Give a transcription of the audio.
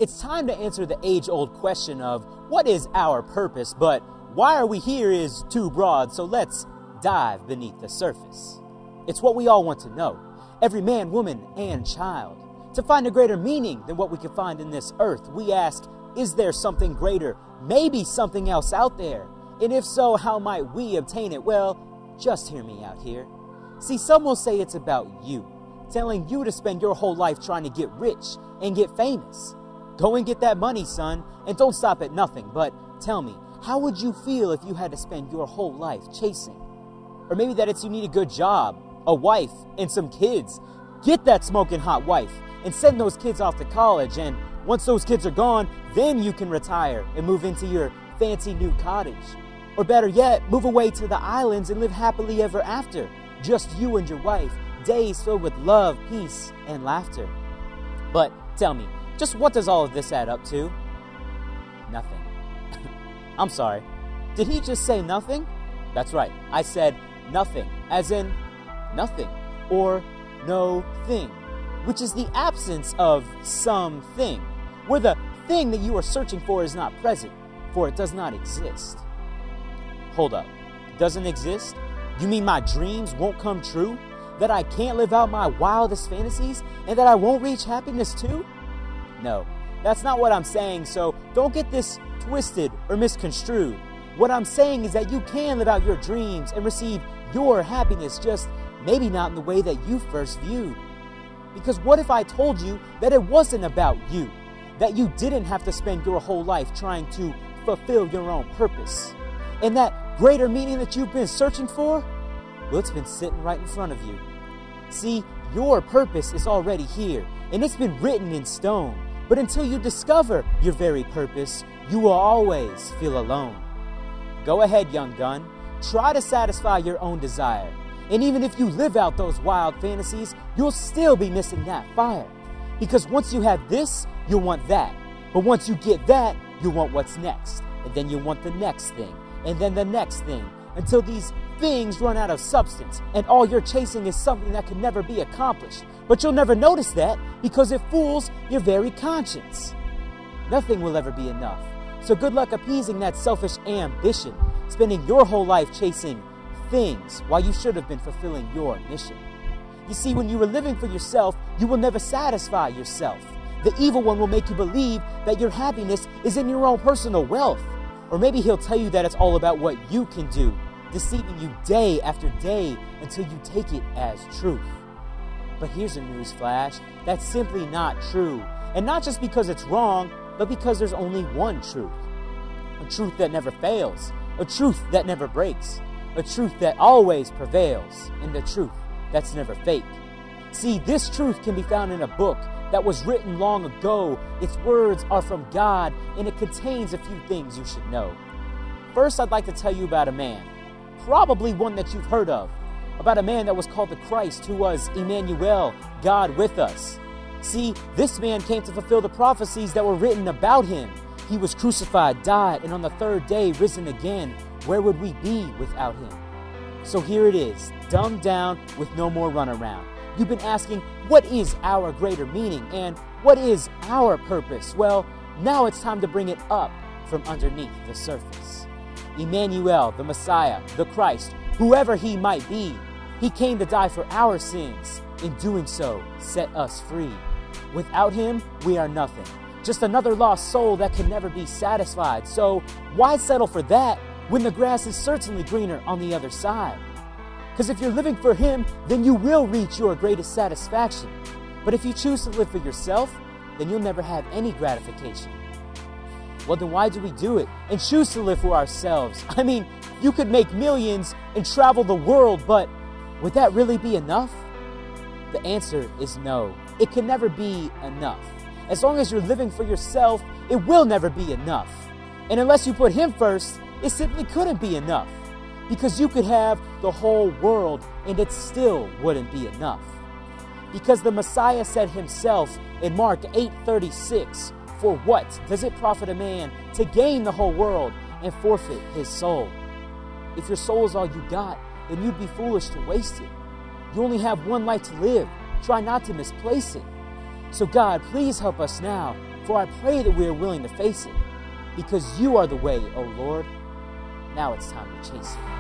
It's time to answer the age-old question of what is our purpose, but why are we here is too broad, so let's dive beneath the surface. It's what we all want to know, every man, woman, and child. To find a greater meaning than what we can find in this earth, we ask, is there something greater, maybe something else out there? And if so, how might we obtain it? Well, just hear me out here. See, some will say it's about you, telling you to spend your whole life trying to get rich and get famous. Go and get that money, son, and don't stop at nothing. But tell me, how would you feel if you had to spend your whole life chasing? Or maybe that it's you need a good job, a wife, and some kids. Get that smoking hot wife and send those kids off to college. And once those kids are gone, then you can retire and move into your fancy new cottage. Or better yet, move away to the islands and live happily ever after. Just you and your wife, days filled with love, peace, and laughter. But tell me, just what does all of this add up to? Nothing. I'm sorry. Did he just say nothing? That's right. I said nothing, as in nothing, or no thing, which is the absence of something, where the thing that you are searching for is not present, for it does not exist. Hold up. Doesn't exist? You mean my dreams won't come true? That I can't live out my wildest fantasies? And that I won't reach happiness too? No, that's not what I'm saying, so don't get this twisted or misconstrued. What I'm saying is that you can live out your dreams and receive your happiness, just maybe not in the way that you first viewed. Because what if I told you that it wasn't about you? That you didn't have to spend your whole life trying to fulfill your own purpose? And that greater meaning that you've been searching for? Well, it's been sitting right in front of you. See, your purpose is already here, and it's been written in stone. But until you discover your very purpose, you will always feel alone. Go ahead, young gun. Try to satisfy your own desire. And even if you live out those wild fantasies, you'll still be missing that fire. Because once you have this, you'll want that. But once you get that, you'll want what's next. And then you'll want the next thing. And then the next thing. Until these things run out of substance. And all you're chasing is something that can never be accomplished. But you'll never notice that because it fools your very conscience. Nothing will ever be enough. So good luck appeasing that selfish ambition, spending your whole life chasing things while you should have been fulfilling your mission. You see, when you are living for yourself, you will never satisfy yourself. The evil one will make you believe that your happiness is in your own personal wealth. Or maybe he'll tell you that it's all about what you can do, deceiving you day after day until you take it as truth. But here's a news flash, that's simply not true. And not just because it's wrong, but because there's only one truth. A truth that never fails, a truth that never breaks, a truth that always prevails, and a truth that's never fake. See, this truth can be found in a book that was written long ago. Its words are from God, and it contains a few things you should know. First, I'd like to tell you about a man, probably one that you've heard of, about a man that was called the Christ, who was Emmanuel, God with us. See, this man came to fulfill the prophecies that were written about him. He was crucified, died, and on the third day risen again. Where would we be without him? So here it is, dumbed down with no more runaround. You've been asking, what is our greater meaning and what is our purpose? Well, now it's time to bring it up from underneath the surface. Emmanuel, the Messiah, the Christ, whoever he might be, he came to die for our sins. In doing so, set us free. Without him, we are nothing. Just another lost soul that can never be satisfied. So why settle for that when the grass is certainly greener on the other side? Because if you're living for him, then you will reach your greatest satisfaction. But if you choose to live for yourself, then you'll never have any gratification. Well, then why do we do it and choose to live for ourselves? I mean, you could make millions and travel the world, but would that really be enough? The answer is no. It can never be enough. As long as you're living for yourself, it will never be enough. And unless you put him first, it simply couldn't be enough. Because you could have the whole world and it still wouldn't be enough. Because the Messiah said himself in Mark 8:36, "For what does it profit a man to gain the whole world and forfeit his soul?" If your soul is all you got, then you'd be foolish to waste it. You only have one life to live. Try not to misplace it. So God, please help us now, For I pray that we are willing to face it, because you are the way, O Lord. Now it's time to chase it.